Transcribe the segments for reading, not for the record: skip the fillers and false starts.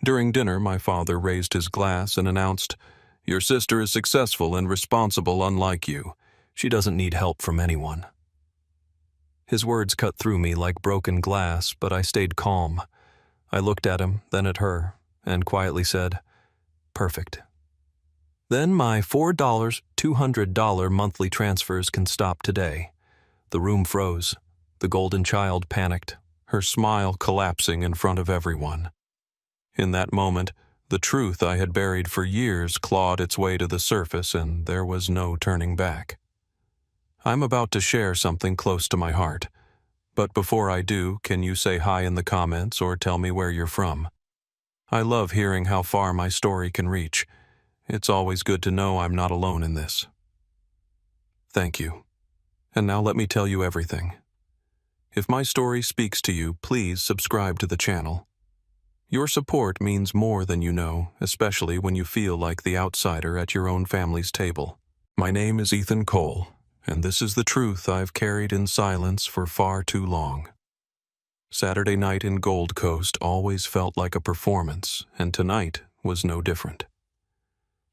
During dinner, my father raised his glass and announced, "Your sister is successful and responsible unlike you. She doesn't need help from anyone." His words cut through me like broken glass, but I stayed calm. I looked at him, then at her, and quietly said, "Perfect." "Then my $4, $200 monthly transfers can stop today." The room froze. The golden child panicked, her smile collapsing in front of everyone. In that moment, the truth I had buried for years clawed its way to the surface, and there was no turning back. I'm about to share something close to my heart. But before I do, can you say hi in the comments or tell me where you're from? I love hearing how far my story can reach. It's always good to know I'm not alone in this. Thank you. And now let me tell you everything. If my story speaks to you, please subscribe to the channel. Your support means more than you know, especially when you feel like the outsider at your own family's table. My name is Ethan Cole, and this is the truth I've carried in silence for far too long. Saturday night in Gold Coast always felt like a performance, and tonight was no different.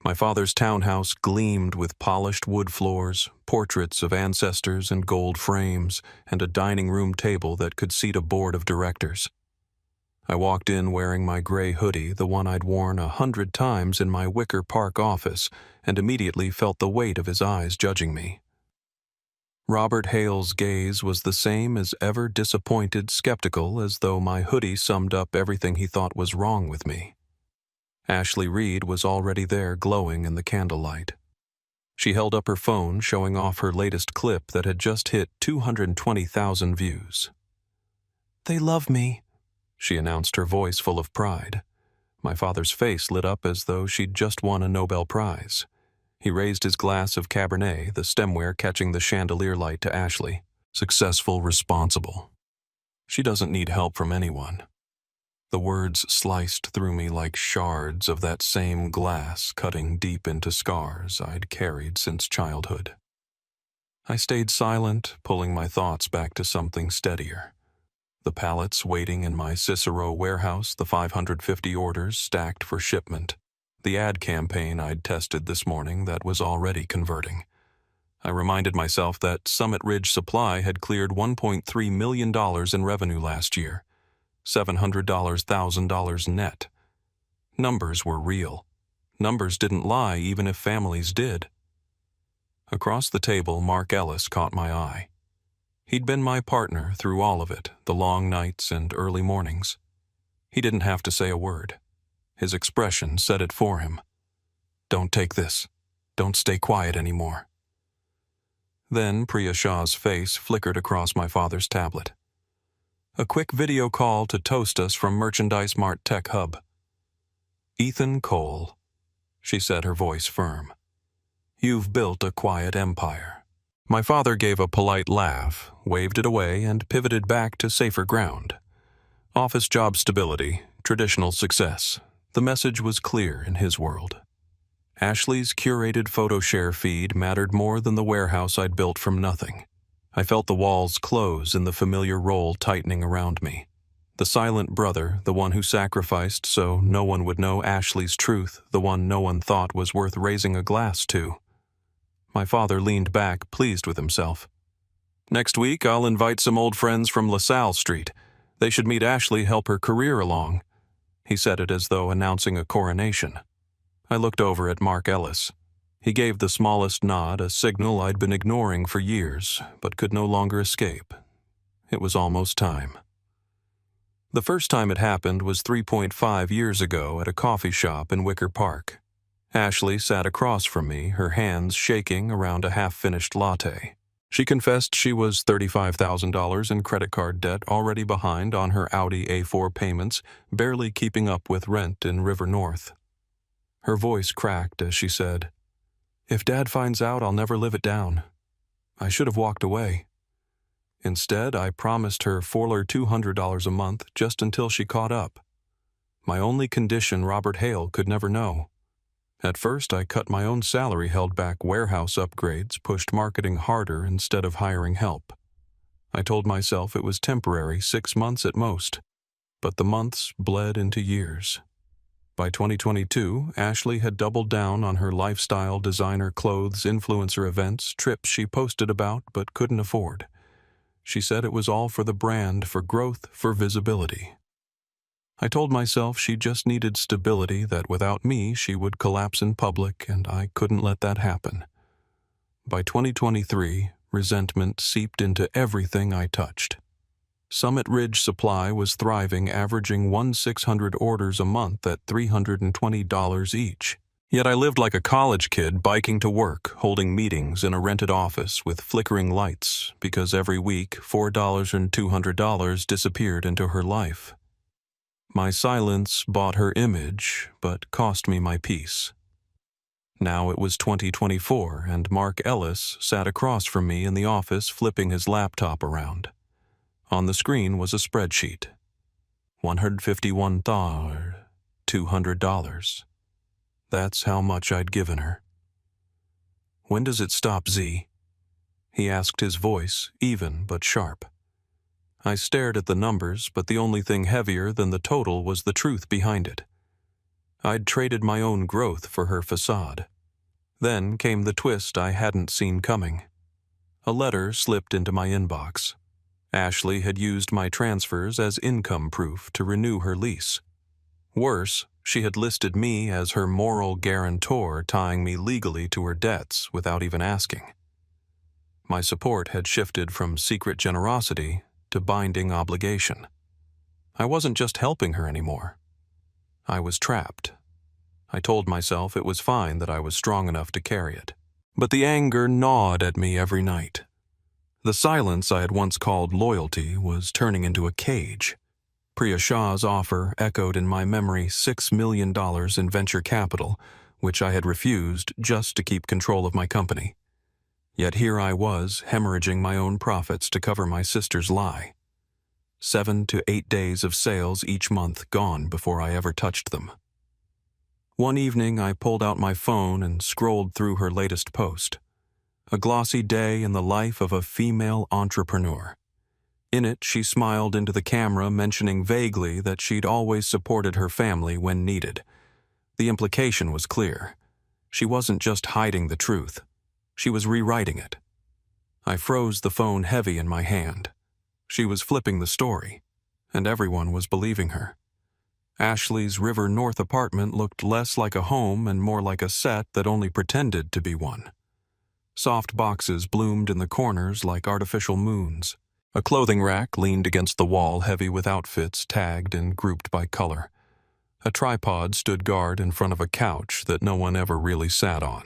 My father's townhouse gleamed with polished wood floors, portraits of ancestors in gold frames, and a dining room table that could seat a board of directors. I walked in wearing my gray hoodie, the one I'd worn 100 times in my Wicker Park office, and immediately felt the weight of his eyes judging me. Robert Hale's gaze was the same as ever, disappointed, skeptical, as though my hoodie summed up everything he thought was wrong with me. Ashley Reed was already there, glowing in the candlelight. She held up her phone, showing off her latest clip that had just hit 220,000 views. "They love me," she announced, her voice full of pride. My father's face lit up as though she'd just won a Nobel Prize. He raised his glass of Cabernet, the stemware catching the chandelier light, to Ashley. "Successful, responsible. She doesn't need help from anyone." The words sliced through me like shards of that same glass, cutting deep into scars I'd carried since childhood. I stayed silent, pulling my thoughts back to something steadier. The pallets waiting in my Cicero warehouse, the 550 orders stacked for shipment, the ad campaign I'd tested this morning that was already converting. I reminded myself that Summit Ridge Supply had cleared $1.3 million in revenue last year. $700,000 net. Numbers were real. Numbers didn't lie even if families did. Across the table, Mark Ellis caught my eye. He'd been my partner through all of it, the long nights and early mornings. He didn't have to say a word. His expression said it for him. "Don't take this. Don't stay quiet anymore." Then Priya Shah's face flickered across my father's tablet. A quick video call to toast us from Merchandise Mart Tech Hub. "Ethan Cole," she said, her voice firm. "You've built a quiet empire." My father gave a polite laugh, waved it away, and pivoted back to safer ground. Office job stability, traditional success. The message was clear in his world. Ashley's curated photo share feed mattered more than the warehouse I'd built from nothing. I felt the walls close and the familiar role tightening around me. The silent brother, the one who sacrificed so no one would know Ashley's truth, the one no one thought was worth raising a glass to. My father leaned back, pleased with himself. "Next week, I'll invite some old friends from LaSalle Street. They should meet Ashley, help her career along." He said it as though announcing a coronation. I looked over at Mark Ellis. He gave the smallest nod, a signal I'd been ignoring for years, but could no longer escape. It was almost time. The first time it happened was 3.5 years ago at a coffee shop in Wicker Park. Ashley sat across from me, her hands shaking around a half-finished latte. She confessed she was $35,000 in credit card debt, already behind on her Audi A4 payments, barely keeping up with rent in River North. Her voice cracked as she said, "If Dad finds out, I'll never live it down. I should have walked away. Instead, I promised her $200 a month just until she caught up. My only condition Robert Hale could never know. At first, I cut my own salary, held back warehouse upgrades, pushed marketing harder instead of hiring help. I told myself it was temporary, 6 months at most. But the months bled into years. By 2022, Ashley had doubled down on her lifestyle, designer clothes, influencer events, trips she posted about but couldn't afford. She said it was all for the brand, for growth, for visibility. I told myself she just needed stability, that without me she would collapse in public, and I couldn't let that happen. By 2023, resentment seeped into everything I touched. Summit Ridge Supply was thriving, averaging 1,600 orders a month at $320 each. Yet I lived like a college kid, biking to work, holding meetings in a rented office with flickering lights, because every week $4 and $200 disappeared into her life. My silence bought her image, but cost me my peace. Now it was 2024, and Mark Ellis sat across from me in the office, flipping his laptop around. On the screen was a spreadsheet. $151,200. That's how much I'd given her. "When does it stop, Z?" he asked, his voice even but sharp. I stared at the numbers, but the only thing heavier than the total was the truth behind it. I'd traded my own growth for her facade. Then came the twist I hadn't seen coming. A letter slipped into my inbox. Ashley had used my transfers as income proof to renew her lease. Worse, she had listed me as her moral guarantor, tying me legally to her debts without even asking. My support had shifted from secret generosity to binding obligation. I wasn't just helping her anymore. I was trapped. I told myself it was fine, that I was strong enough to carry it. But the anger gnawed at me every night. The silence I had once called loyalty was turning into a cage. Priya Shah's offer echoed in my memory, $6 million in venture capital, which I had refused just to keep control of my company. Yet here I was, hemorrhaging my own profits to cover my sister's lie. 7 to 8 days of sales each month gone before I ever touched them. One evening I pulled out my phone and scrolled through her latest post. A glossy day in the life of a female entrepreneur. In it, she smiled into the camera, mentioning vaguely that she'd always supported her family when needed. The implication was clear. She wasn't just hiding the truth. She was rewriting it. I froze, the phone heavy in my hand. She was flipping the story, and everyone was believing her. Ashley's River North apartment looked less like a home and more like a set that only pretended to be one. Soft boxes bloomed in the corners like artificial moons. A clothing rack leaned against the wall, heavy with outfits tagged and grouped by color. A tripod stood guard in front of a couch that no one ever really sat on.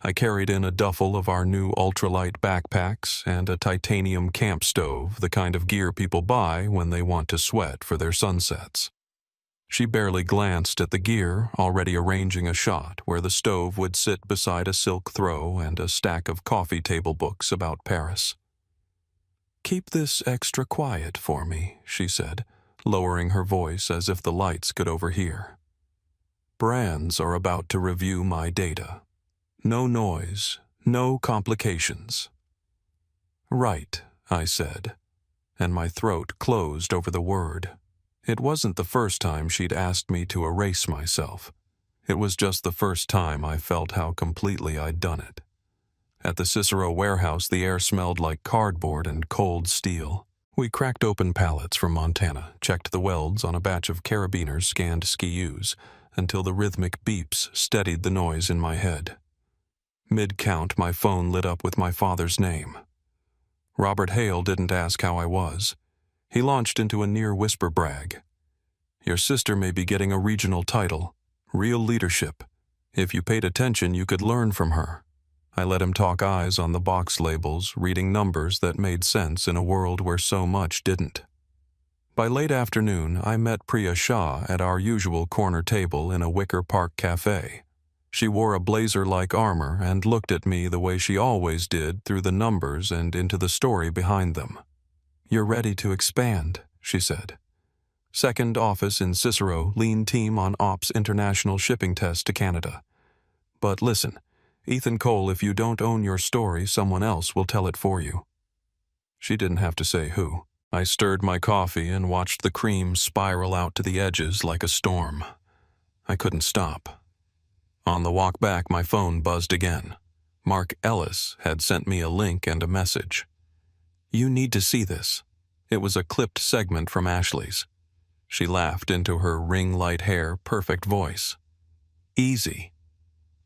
I carried in a duffel of our new ultralight backpacks and a titanium camp stove, the kind of gear people buy when they want to sweat for their sunsets. She barely glanced at the gear, already arranging a shot where the stove would sit beside a silk throw and a stack of coffee table books about Paris. "Keep this extra quiet for me," she said, lowering her voice as if the lights could overhear. "Brands are about to review my data. No noise, no complications." "Right," I said, and my throat closed over the word. It wasn't the first time she'd asked me to erase myself. It was just the first time I felt how completely I'd done it. At the Cicero warehouse, the air smelled like cardboard and cold steel. We cracked open pallets from Montana, checked the welds on a batch of carabiners, scanned SKUs, until the rhythmic beeps steadied the noise in my head. Mid-count, my phone lit up with my father's name. Robert Hale didn't ask how I was. He launched into a near-whisper brag. "Your sister may be getting a regional title. Real leadership. If you paid attention, you could learn from her." I let him talk, eyes on the box labels, reading numbers that made sense in a world where so much didn't. By late afternoon, I met Priya Shah at our usual corner table in a Wicker Park cafe. She wore a blazer-like armor and looked at me the way she always did, through the numbers and into the story behind them. "You're ready to expand," she said. "Second office in Cicero, lean team on ops, international shipping test to Canada. But listen, Ethan Cole, if you don't own your story, someone else will tell it for you." She didn't have to say who. I stirred my coffee and watched the cream spiral out to the edges like a storm. I couldn't stop. On the walk back, my phone buzzed again. Mark Ellis had sent me a link and a message. "You need to see this." It was a clipped segment from Ashley's. She laughed into her ring-light hair, perfect voice. "Easy."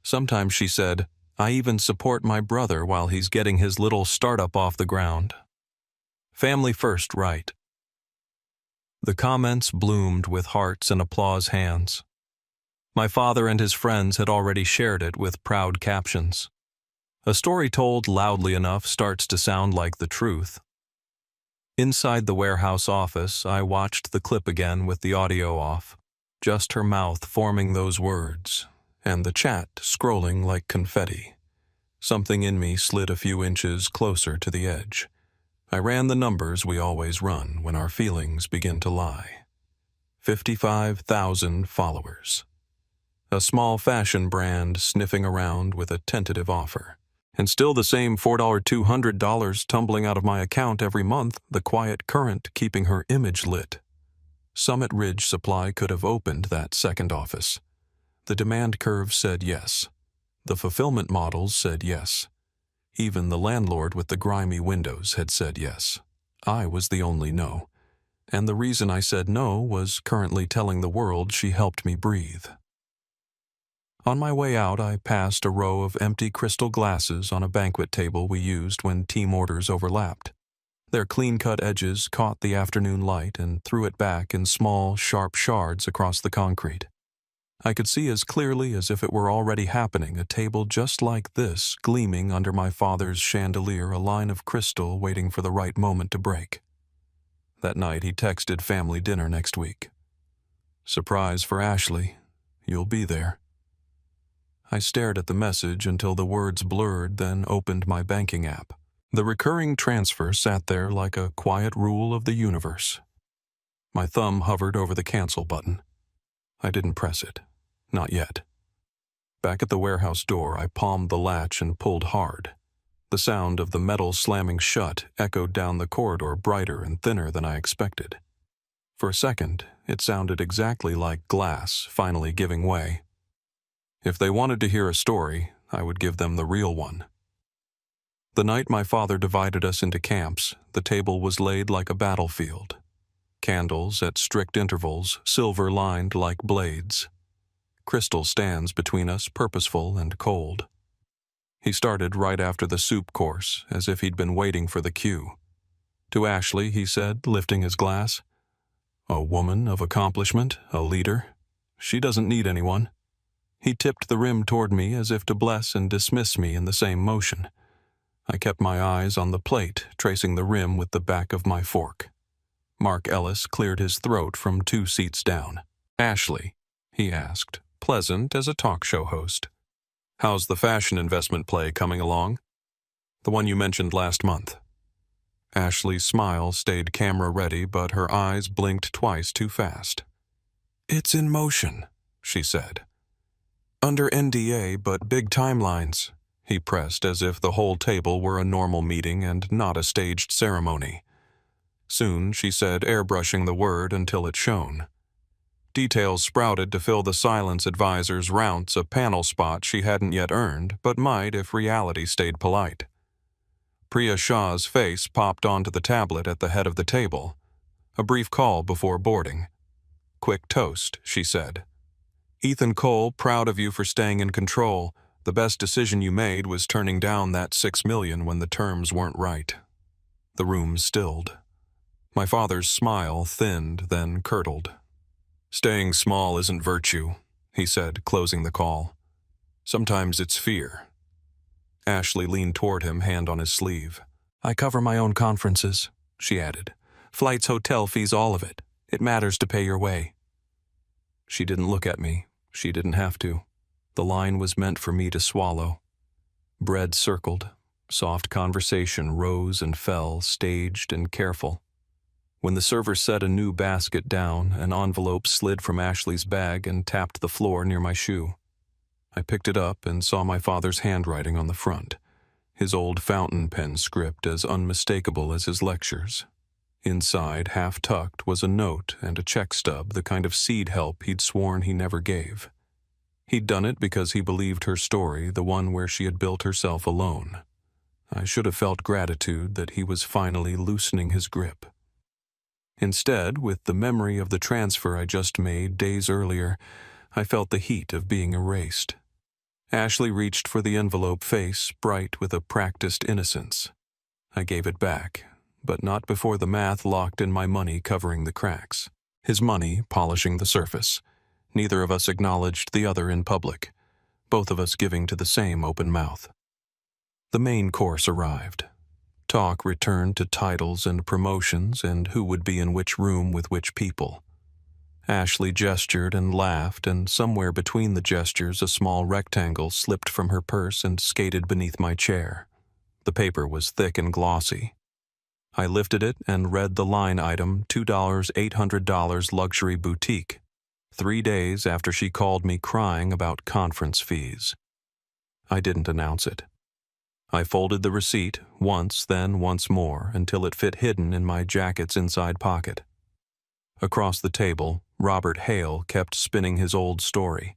Sometimes she said, "I even support my brother while he's getting his little startup off the ground." Family first, right? The comments bloomed with hearts and applause hands. My father and his friends had already shared it with proud captions. A story told loudly enough starts to sound like the truth. Inside the warehouse office, I watched the clip again with the audio off, just her mouth forming those words, and the chat scrolling like confetti. Something in me slid a few inches closer to the edge. I ran the numbers we always run when our feelings begin to lie. 55,000 followers. A small fashion brand sniffing around with a tentative offer. And still the same $4,200 tumbling out of my account every month, the quiet current keeping her image lit. Summit Ridge Supply could have opened that second office. The demand curve said yes. The fulfillment models said yes. Even the landlord with the grimy windows had said yes. I was the only no. And the reason I said no was currently telling the world she helped me breathe. On my way out, I passed a row of empty crystal glasses on a banquet table we used when team orders overlapped. Their clean-cut edges caught the afternoon light and threw it back in small, sharp shards across the concrete. I could see as clearly as if it were already happening, a table just like this gleaming under my father's chandelier, a line of crystal waiting for the right moment to break. That night he texted family dinner next week. "Surprise for Ashley. You'll be there." I stared at the message until the words blurred, then opened my banking app. The recurring transfer sat there like a quiet rule of the universe. My thumb hovered over the cancel button. I didn't press it. Not yet. Back at the warehouse door, I palmed the latch and pulled hard. The sound of the metal slamming shut echoed down the corridor, brighter and thinner than I expected. For a second, it sounded exactly like glass finally giving way. If they wanted to hear a story, I would give them the real one. The night my father divided us into camps, the table was laid like a battlefield. Candles at strict intervals, silver-lined like blades. Crystal stands between us, purposeful and cold. He started right after the soup course, as if he'd been waiting for the cue. To Ashley, he said, lifting his glass, "A woman of accomplishment, a leader. She doesn't need anyone." He tipped the rim toward me as if to bless and dismiss me in the same motion. I kept my eyes on the plate, tracing the rim with the back of my fork. Mark Ellis cleared his throat from 2 seats down. "Ashley," he asked, pleasant as a talk show host, "how's the fashion investment play coming along? The one you mentioned last month." Ashley's smile stayed camera-ready, but her eyes blinked twice too fast. "It's in motion," she said. "Under NDA, but big timelines," he pressed as if the whole table were a normal meeting and not a staged ceremony. "Soon," she said, airbrushing the word until it shone. Details sprouted to fill the silence advisor's rounce, a panel spot she hadn't yet earned, but might if reality stayed polite. Priya Shah's face popped onto the tablet at the head of the table. A brief call before boarding. "Quick toast," she said. "Ethan Cole, proud of you for staying in control. The best decision you made was turning down that $6 million when the terms weren't right." The room stilled. My father's smile thinned, then curdled. "Staying small isn't virtue," he said, closing the call. "Sometimes it's fear." Ashley leaned toward him, hand on his sleeve. "I cover my own conferences," she added. "Flights, hotel fees, all of it. It matters to pay your way." She didn't look at me. She didn't have to. The line was meant for me to swallow. Bread circled. Soft conversation rose and fell, staged and careful. When the server set a new basket down, an envelope slid from Ashley's bag and tapped the floor near my shoe. I picked it up and saw my father's handwriting on the front, his old fountain pen script as unmistakable as his lectures. Inside, half-tucked, was a note and a check stub, the kind of seed help he'd sworn he never gave. He'd done it because he believed her story, the one where she had built herself alone. I should have felt gratitude that he was finally loosening his grip. Instead, with the memory of the transfer I just made days earlier, I felt the heat of being erased. Ashley reached for the envelope, face bright with a practiced innocence. I gave it back, but not before the math locked in my money covering the cracks. His money polishing the surface. Neither of us acknowledged the other in public, both of us giving to the same open mouth. The main course arrived. Talk returned to titles and promotions and who would be in which room with which people. Ashley gestured and laughed, and somewhere between the gestures a small rectangle slipped from her purse and skated beneath my chair. The paper was thick and glossy. I lifted it and read the line item, $2, $800 luxury boutique, 3 days after she called me crying about conference fees. I didn't announce it. I folded the receipt once, then once more, until it fit hidden in my jacket's inside pocket. Across the table, Robert Hale kept spinning his old story.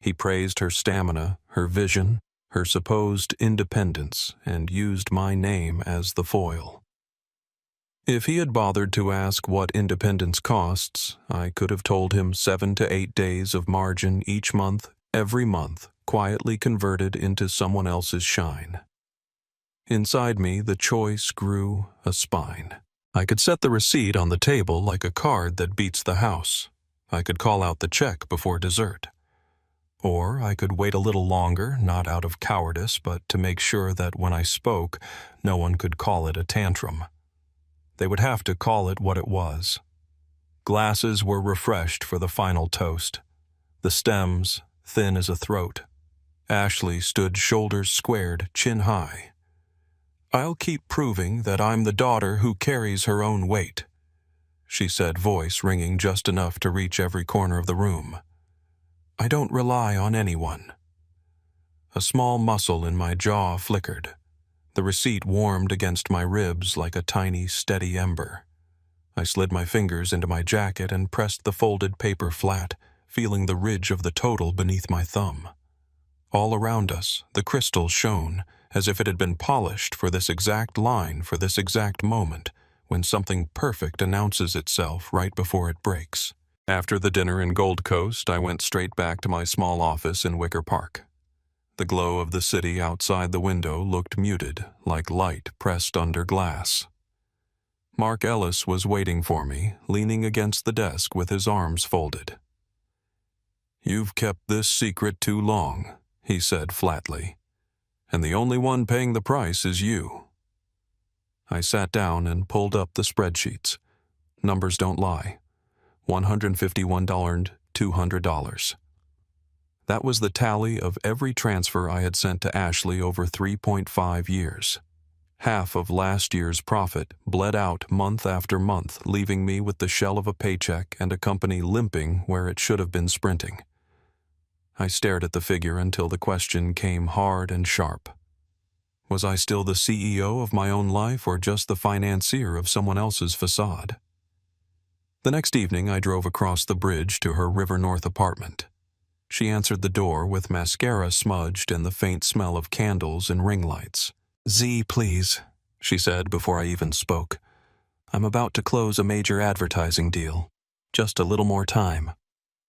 He praised her stamina, her vision, her supposed independence, and used my name as the foil. If he had bothered to ask what independence costs, I could have told him 7 to 8 days of margin each month, every month, quietly converted into someone else's shine. Inside me, the choice grew a spine. I could set the receipt on the table like a card that beats the house. I could call out the check before dessert. Or I could wait a little longer, not out of cowardice, but to make sure that when I spoke, no one could call it a tantrum. They would have to call it what it was. Glasses were refreshed for the final toast. The stems, thin as a throat. Ashley stood shoulders squared, chin high. "I'll keep proving that I'm the daughter who carries her own weight," she said, voice ringing just enough to reach every corner of the room. "I don't rely on anyone." A small muscle in my jaw flickered. The receipt warmed against my ribs like a tiny, steady ember. I slid my fingers into my jacket and pressed the folded paper flat, feeling the ridge of the total beneath my thumb. All around us, the crystal shone, as if it had been polished for this exact line, for this exact moment, when something perfect announces itself right before it breaks. After the dinner in Gold Coast, I went straight back to my small office in Wicker Park. The glow of the city outside the window looked muted, like light pressed under glass. Mark Ellis was waiting for me, leaning against the desk with his arms folded. "You've kept this secret too long," he said flatly, "and the only one paying the price is you." I sat down and pulled up the spreadsheets. Numbers don't lie. $151 and $200. That was the tally of every transfer I had sent to Ashley over 3.5 years. Half of last year's profit bled out month after month, leaving me with the shell of a paycheck and a company limping where it should have been sprinting. I stared at the figure until the question came hard and sharp. Was I still the CEO of my own life or just the financier of someone else's facade? The next evening I drove across the bridge to her River North apartment. She answered the door with mascara smudged and the faint smell of candles and ring lights. "Z, please," she said before I even spoke. "I'm about to close a major advertising deal. Just a little more time."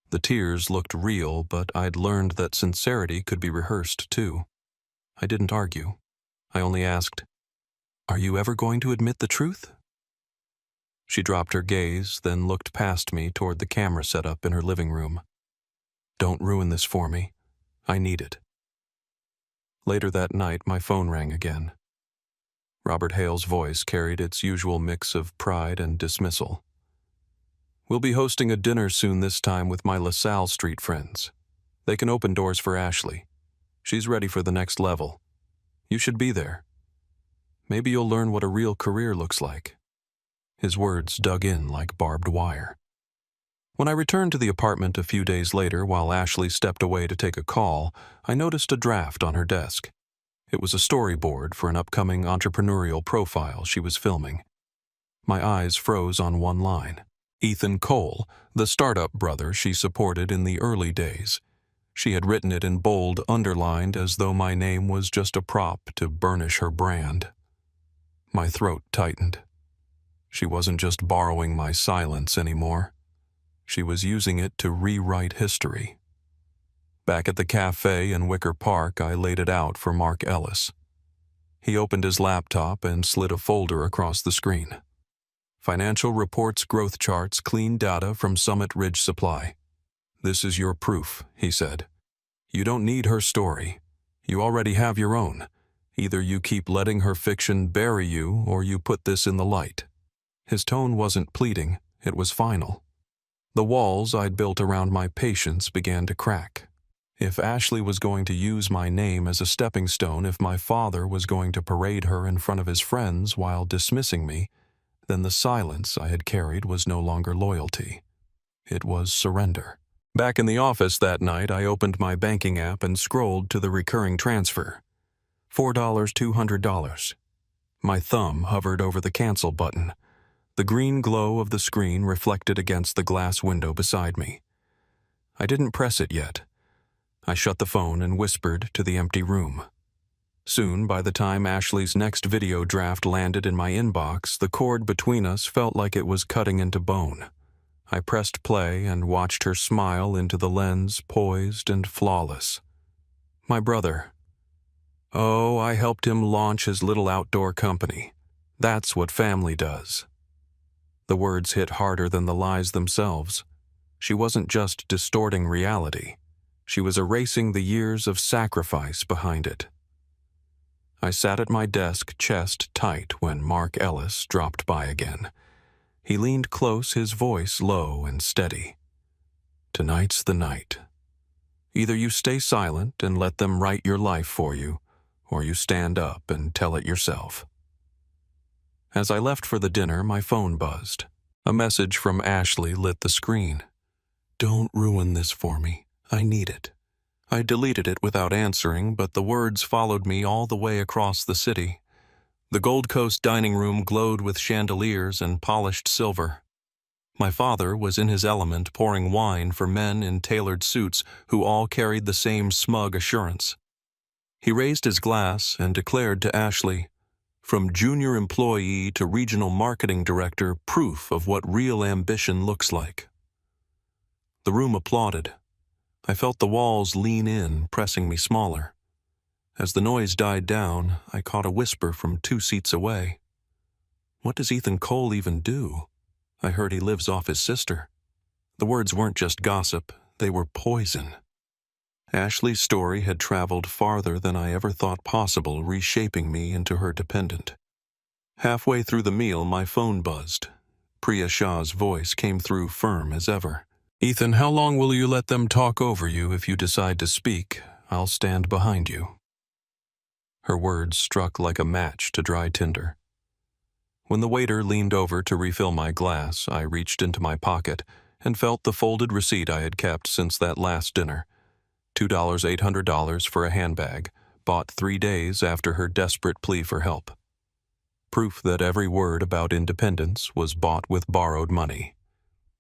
The tears looked real, but I'd learned that sincerity could be rehearsed too. I didn't argue. I only asked, "Are you ever going to admit the truth?" She dropped her gaze, then looked past me toward the camera setup in her living room. "Don't ruin this for me. I need it." Later that night, my phone rang again. Robert Hale's voice carried its usual mix of pride and dismissal. "We'll be hosting a dinner soon, this time with my LaSalle Street friends. They can open doors for Ashley. She's ready for the next level. You should be there. Maybe you'll learn what a real career looks like." His words dug in like barbed wire. When I returned to the apartment a few days later while Ashley stepped away to take a call, I noticed a draft on her desk. It was a storyboard for an upcoming entrepreneurial profile she was filming. My eyes froze on one line. Ethan Cole, the startup brother she supported in the early days. She had written it in bold, underlined, as though my name was just a prop to burnish her brand. My throat tightened. She wasn't just borrowing my silence anymore. She was using it to rewrite history. Back at the cafe in Wicker Park, I laid it out for Mark Ellis. He opened his laptop and slid a folder across the screen. Financial reports, growth charts, clean data from Summit Ridge Supply. This is your proof, he said. You don't need her story. You already have your own. Either you keep letting her fiction bury you, or you put this in the light. His tone wasn't pleading, it was final. The walls I'd built around my patience began to crack. If Ashley was going to use my name as a stepping stone, if my father was going to parade her in front of his friends while dismissing me, then the silence I had carried was no longer loyalty. It was surrender. Back in the office that night, I opened my banking app and scrolled to the recurring transfer. $4, $200. My thumb hovered over the cancel button. The green glow of the screen reflected against the glass window beside me. I didn't press it yet. I shut the phone and whispered to the empty room. Soon, by the time Ashley's next video draft landed in my inbox, the cord between us felt like it was cutting into bone. I pressed play and watched her smile into the lens, poised and flawless. My brother. Oh, I helped him launch his little outdoor company. That's what family does. The words hit harder than the lies themselves. She wasn't just distorting reality. She was erasing the years of sacrifice behind it. I sat at my desk, chest tight, when Mark Ellis dropped by again. He leaned close, his voice low and steady. Tonight's the night. Either you stay silent and let them write your life for you, or you stand up and tell it yourself. As I left for the dinner, my phone buzzed. A message from Ashley lit the screen. Don't ruin this for me. I need it. I deleted it without answering, but the words followed me all the way across the city. The Gold Coast dining room glowed with chandeliers and polished silver. My father was in his element, pouring wine for men in tailored suits who all carried the same smug assurance. He raised his glass and declared to Ashley, "From junior employee to regional marketing director, proof of what real ambition looks like." The room applauded. I felt the walls lean in, pressing me smaller. As the noise died down, I caught a whisper from 2 seats away. What does Ethan Cole even do? I heard he lives off his sister. The words weren't just gossip, they were poison. Ashley's story had traveled farther than I ever thought possible, reshaping me into her dependent. Halfway through the meal, my phone buzzed. Priya Shah's voice came through firm as ever. Ethan, how long will you let them talk over you? If you decide to speak, I'll stand behind you. Her words struck like a match to dry tinder. When the waiter leaned over to refill my glass, I reached into my pocket and felt the folded receipt I had kept since that last dinner. $2,800 for a handbag, bought 3 days after her desperate plea for help. Proof that every word about independence was bought with borrowed money.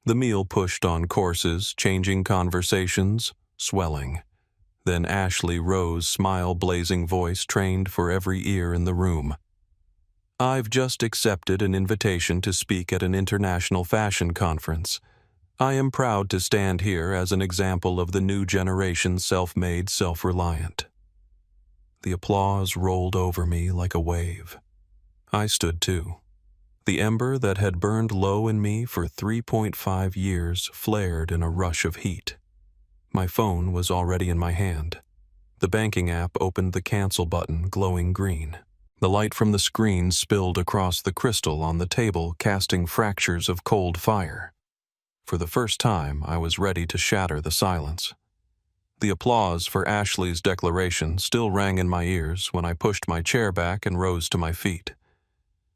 The meal pushed on courses, changing conversations, swelling. Then Ashley Rose's smile-blazing voice trained for every ear in the room. I've just accepted an invitation to speak at an international fashion conference. I am proud to stand here as an example of the new generation self-made, self-reliant. The applause rolled over me like a wave. I stood too. The ember that had burned low in me for 3.5 years flared in a rush of heat. My phone was already in my hand. The banking app opened the cancel button, glowing green. The light from the screen spilled across the crystal on the table, casting fractures of cold fire. For the first time, I was ready to shatter the silence. The applause for Ashley's declaration still rang in my ears when I pushed my chair back and rose to my feet.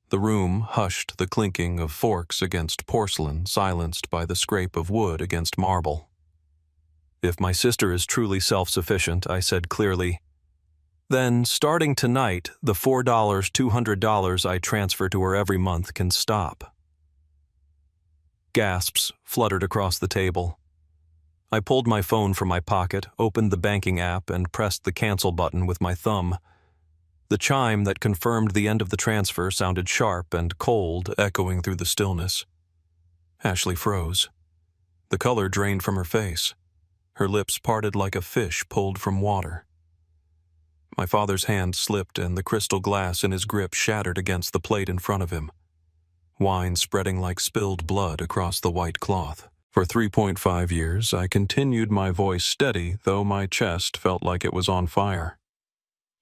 The room hushed the clinking of forks against porcelain, silenced by the scrape of wood against marble. If my sister is truly self-sufficient, I said clearly, then, starting tonight, the $4, $200 I transfer to her every month can stop. gasps fluttered across the table. I pulled my phone from my pocket, opened the banking app, and pressed the cancel button with my thumb. The chime that confirmed the end of the transfer sounded sharp and cold, echoing through the stillness. Ashley froze. The color drained from her face. Her lips parted like a fish pulled from water. My father's hand slipped and the crystal glass in his grip shattered against the plate in front of him. Wine spreading like spilled blood across the white cloth. For 3.5 years, I continued my voice steady, though my chest felt like it was on fire.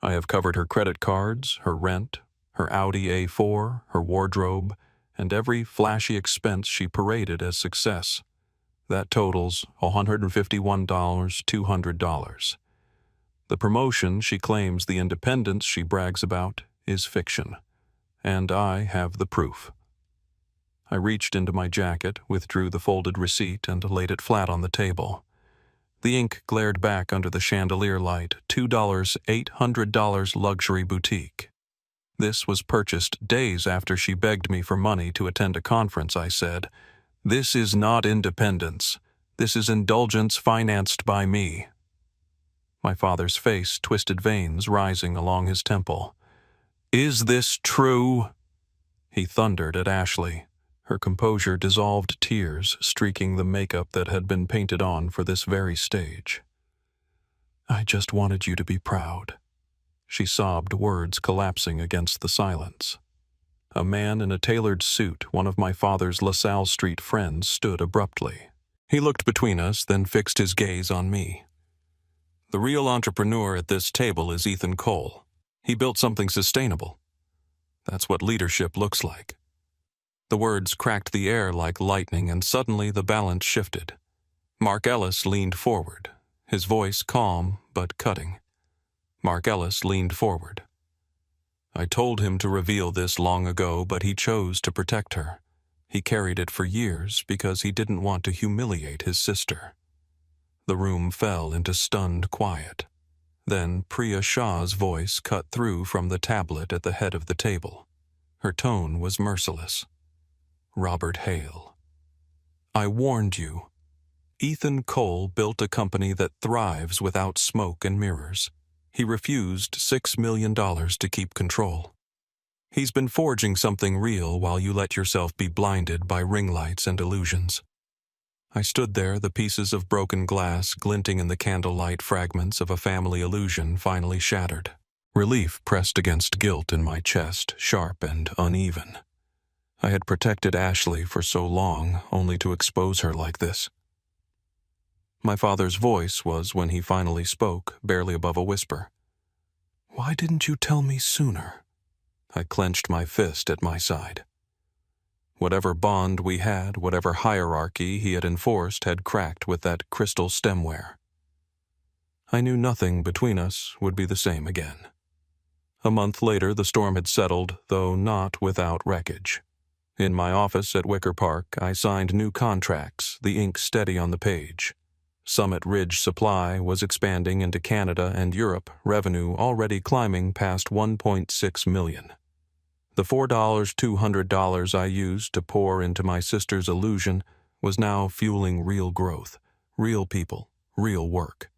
I have covered her credit cards, her rent, her Audi A4, her wardrobe, and every flashy expense she paraded as success. That totals $151,200. The promotion she claims, the independence she brags about, is fiction. And I have the proof. I reached into my jacket, withdrew the folded receipt, and laid it flat on the table. The ink glared back under the chandelier light. $2, $800 luxury boutique. This was purchased days after she begged me for money to attend a conference, I said. This is not independence. This is indulgence financed by me. My father's face twisted, veins rising along his temple. Is this true? He thundered at Ashley. Her composure dissolved, tears streaking the makeup that had been painted on for this very stage. I just wanted you to be proud. She sobbed, words collapsing against the silence. A man in a tailored suit, one of my father's LaSalle Street friends, stood abruptly. He looked between us, then fixed his gaze on me. The real entrepreneur at this table is Ethan Cole. He built something sustainable. That's what leadership looks like. The words cracked the air like lightning, and suddenly the balance shifted. Mark Ellis leaned forward, his voice calm but cutting. Mark Ellis leaned forward. I told him to reveal this long ago, but he chose to protect her. He carried it for years because he didn't want to humiliate his sister. The room fell into stunned quiet. Then Priya Shah's voice cut through from the tablet at the head of the table. Her tone was merciless. Robert Hale. I warned you. Ethan Cole built a company that thrives without smoke and mirrors. He refused $6 million to keep control. He's been forging something real while you let yourself be blinded by ring lights and illusions. I stood there, the pieces of broken glass glinting in the candlelight, fragments of a family illusion finally shattered. Relief pressed against guilt in my chest, sharp and uneven. I had protected Ashley for so long, only to expose her like this. My father's voice was, when he finally spoke, barely above a whisper. Why didn't you tell me sooner? I clenched my fist at my side. Whatever bond we had, whatever hierarchy he had enforced, had cracked with that crystal stemware. I knew nothing between us would be the same again. A month later, the storm had settled, though not without wreckage. In my office at Wicker Park, I signed new contracts, the ink steady on the page. Summit Ridge Supply was expanding into Canada and Europe, revenue already climbing past $1.6 million. The $200 I used to pour into my sister's illusion was now fueling real growth, real people, real work.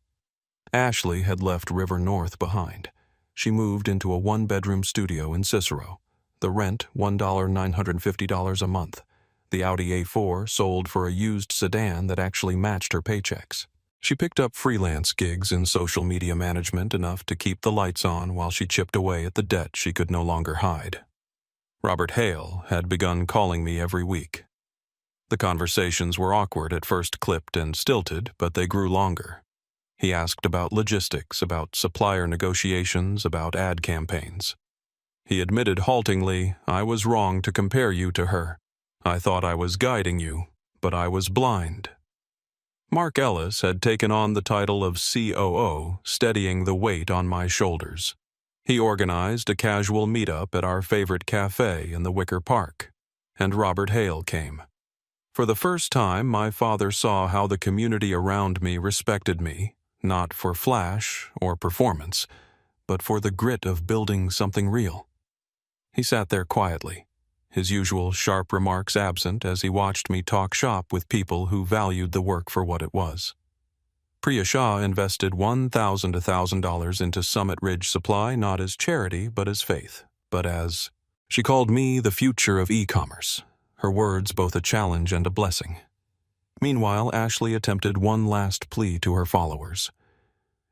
Ashley had left River North behind. She moved into a one-bedroom studio in Cicero. The rent, $950 a month. The Audi A4 sold for a used sedan that actually matched her paychecks. She picked up freelance gigs in social media management, enough to keep the lights on while she chipped away at the debt she could no longer hide. Robert Hale had begun calling me every week. The conversations were awkward, at first clipped and stilted, but they grew longer. He asked about logistics, about supplier negotiations, about ad campaigns. He admitted haltingly, I was wrong to compare you to her. I thought I was guiding you, but I was blind. Mark Ellis had taken on the title of COO, steadying the weight on my shoulders. He organized a casual meetup at our favorite cafe in the Wicker Park, and Robert Hale came. For the first time, my father saw how the community around me respected me, not for flash or performance, but for the grit of building something real. He sat there quietly, his usual sharp remarks absent as he watched me talk shop with people who valued the work for what it was. Priya Shah invested $1,000 into Summit Ridge Supply not as charity but as faith, but as... She called me the future of e-commerce, her words both a challenge and a blessing. Meanwhile, Ashley attempted one last plea to her followers.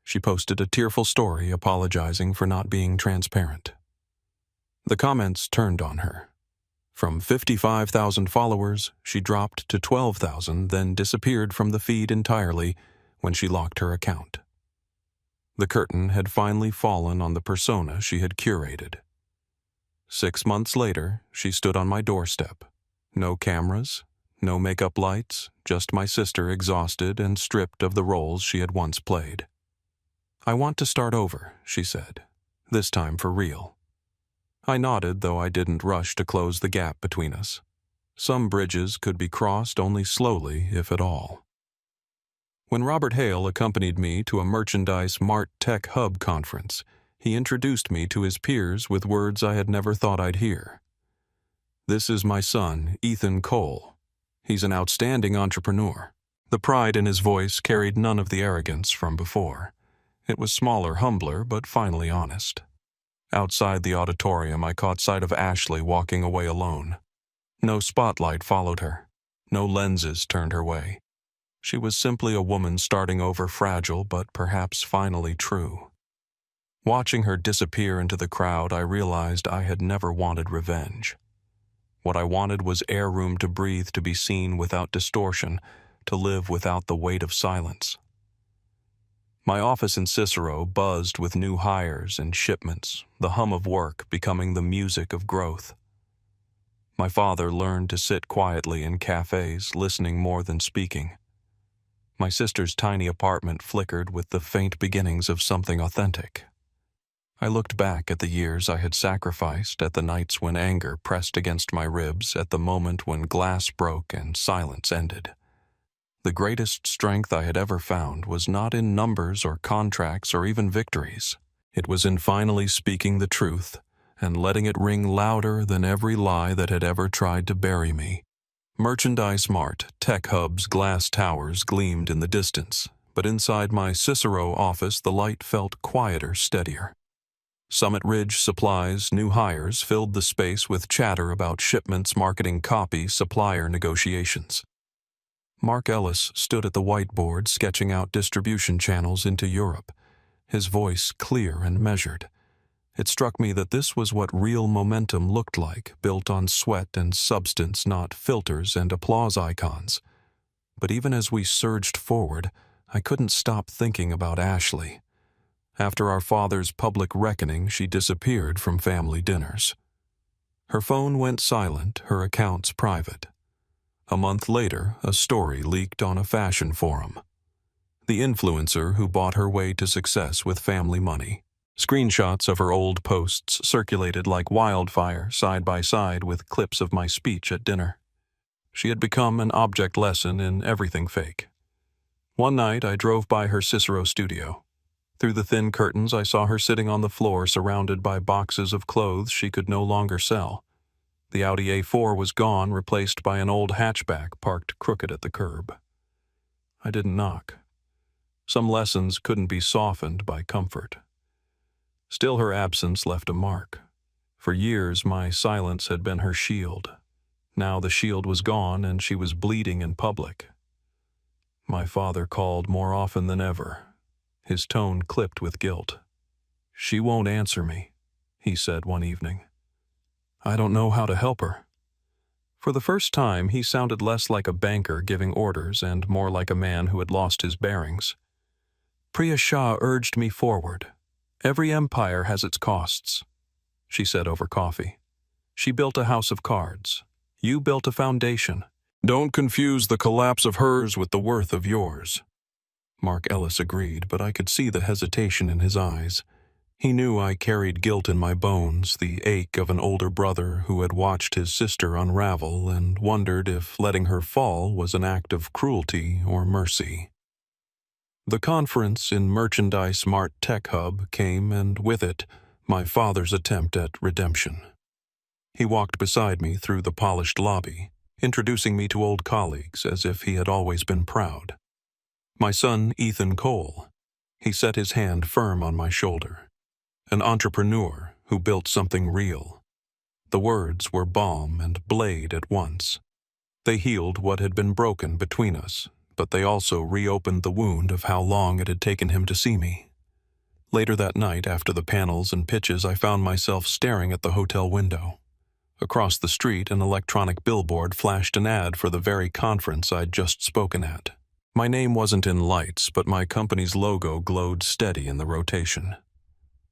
She posted a tearful story apologizing for not being transparent. The comments turned on her. From 55,000 followers, she dropped to 12,000, then disappeared from the feed entirely when she locked her account. The curtain had finally fallen on the persona she had curated. 6 months later, she stood on my doorstep. No cameras, no makeup lights, just my sister exhausted and stripped of the roles she had once played. "I want to start over," she said, "this time for real." I nodded, though I didn't rush to close the gap between us. Some bridges could be crossed only slowly, if at all. When Robert Hale accompanied me to a Merchandise Mart Tech Hub conference, he introduced me to his peers with words I had never thought I'd hear. "This is my son, Ethan Cole. He's an outstanding entrepreneur." The pride in his voice carried none of the arrogance from before. It was smaller, humbler, but finally honest. Outside the auditorium, I caught sight of Ashley walking away alone. No spotlight followed her. No lenses turned her way. She was simply a woman starting over, fragile but perhaps finally true. Watching her disappear into the crowd, I realized I had never wanted revenge. What I wanted was air room to breathe, to be seen without distortion, to live without the weight of silence. My office in Cicero buzzed with new hires and shipments, the hum of work becoming the music of growth. My father learned to sit quietly in cafes, listening more than speaking. My sister's tiny apartment flickered with the faint beginnings of something authentic. I looked back at the years I had sacrificed, at the nights when anger pressed against my ribs, at the moment when glass broke and silence ended. The greatest strength I had ever found was not in numbers or contracts or even victories. It was in finally speaking the truth and letting it ring louder than every lie that had ever tried to bury me. Merchandise Mart, Tech Hub's glass towers gleamed in the distance, but inside my Cicero office the light felt quieter, steadier. Summit Ridge Supply's new hires filled the space with chatter about shipments, marketing copy, supplier negotiations. Mark Ellis stood at the whiteboard sketching out distribution channels into Europe, his voice clear and measured. It struck me that this was what real momentum looked like, built on sweat and substance, not filters and applause icons. But even as we surged forward, I couldn't stop thinking about Ashley. After our father's public reckoning, she disappeared from family dinners. Her phone went silent, her accounts private. A month later, a story leaked on a fashion forum. The influencer who bought her way to success with family money. Screenshots of her old posts circulated like wildfire, side by side with clips of my speech at dinner. She had become an object lesson in everything fake. One night, I drove by her Cicero studio. Through the thin curtains, I saw her sitting on the floor surrounded by boxes of clothes she could no longer sell. The Audi A4 was gone, replaced by an old hatchback parked crooked at the curb. I didn't knock. Some lessons couldn't be softened by comfort. Still, her absence left a mark. For years, my silence had been her shield. Now the shield was gone, and she was bleeding in public. My father called more often than ever, his tone clipped with guilt. "She won't answer me," he said one evening. "I don't know how to help her." For the first time, he sounded less like a banker giving orders and more like a man who had lost his bearings. "Priya Shah urged me forward. Every empire has its costs," she said over coffee. "She built a house of cards. You built a foundation. Don't confuse the collapse of hers with the worth of yours." Mark Ellis agreed, but I could see the hesitation in his eyes. He knew I carried guilt in my bones, the ache of an older brother who had watched his sister unravel and wondered if letting her fall was an act of cruelty or mercy. The conference in Merchandise Mart Tech Hub came, and with it, my father's attempt at redemption. He walked beside me through the polished lobby, introducing me to old colleagues as if he had always been proud. My son, Ethan Cole. He set his hand firm on my shoulder. An entrepreneur who built something real. The words were balm and blade at once. They healed what had been broken between us, but they also reopened the wound of how long it had taken him to see me. Later that night, after the panels and pitches, I found myself staring at the hotel window. Across the street, an electronic billboard flashed an ad for the very conference I'd just spoken at. My name wasn't in lights, but my company's logo glowed steady in the rotation.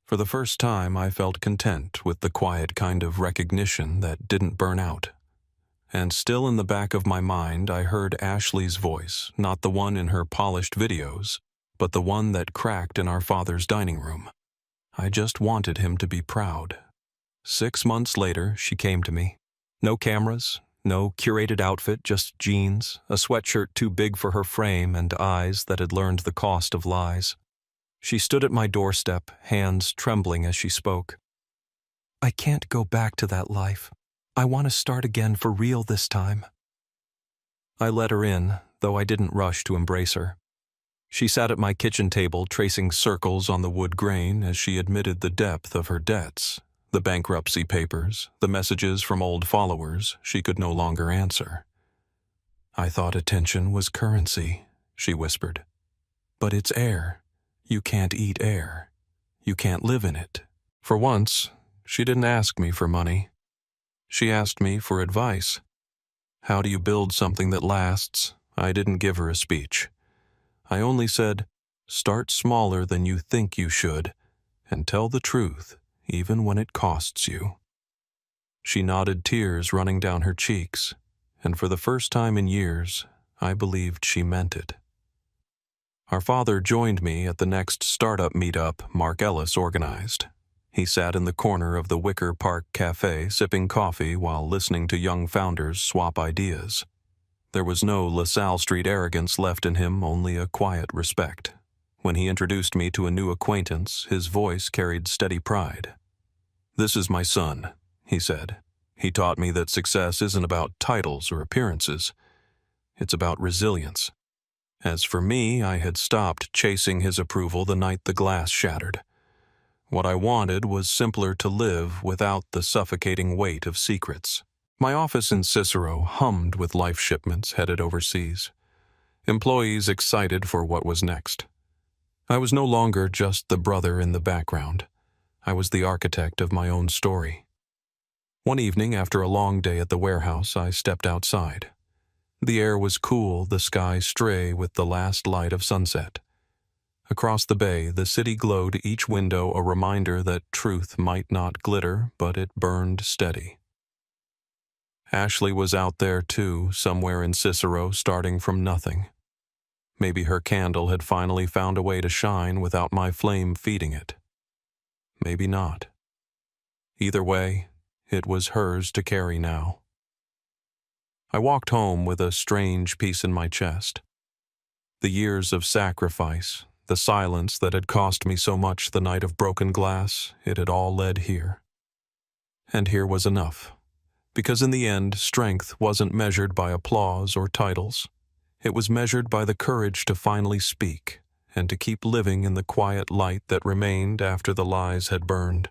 For the first time, I felt content with the quiet kind of recognition that didn't burn out. And still in the back of my mind, I heard Ashley's voice, not the one in her polished videos, but the one that cracked in our father's dining room. I just wanted him to be proud. 6 months later, she came to me. No cameras, no curated outfit, just jeans, a sweatshirt too big for her frame, and eyes that had learned the cost of lies. She stood at my doorstep, hands trembling as she spoke. "I can't go back to that life. I want to start again for real this time." I let her in, though I didn't rush to embrace her. She sat at my kitchen table tracing circles on the wood grain as she admitted the depth of her debts, the bankruptcy papers, the messages from old followers she could no longer answer. "I thought attention was currency," she whispered. "But it's air. You can't eat air. You can't live in it." For once, she didn't ask me for money. She asked me for advice. How do you build something that lasts? I didn't give her a speech. I only said, start smaller than you think you should, and tell the truth, even when it costs you. She nodded, tears running down her cheeks, and for the first time in years, I believed she meant it. Our father joined me at the next startup meetup Mark Ellis organized. He sat in the corner of the Wicker Park Cafe sipping coffee while listening to young founders swap ideas. There was no LaSalle Street arrogance left in him, only a quiet respect. When he introduced me to a new acquaintance, his voice carried steady pride. "This is my son," he said. "He taught me that success isn't about titles or appearances. It's about resilience." As for me, I had stopped chasing his approval the night the glass shattered. What I wanted was simpler to live without the suffocating weight of secrets. My office in Cicero hummed with life shipments headed overseas. Employees excited for what was next. I was no longer just the brother in the background. I was the architect of my own story. One evening, after a long day at the warehouse, I stepped outside. The air was cool, the sky stray with the last light of sunset. Across the bay, the city glowed, each window a reminder that truth might not glitter, but it burned steady. Ashley was out there too, somewhere in Cicero, starting from nothing. Maybe her candle had finally found a way to shine without my flame feeding it. Maybe not. Either way, it was hers to carry now. I walked home with a strange peace in my chest. The years of sacrifice, the silence that had cost me so much the night of broken glass, it had all led here. And here was enough. Because in the end, strength wasn't measured by applause or titles. It was measured by the courage to finally speak and to keep living in the quiet light that remained after the lies had burned.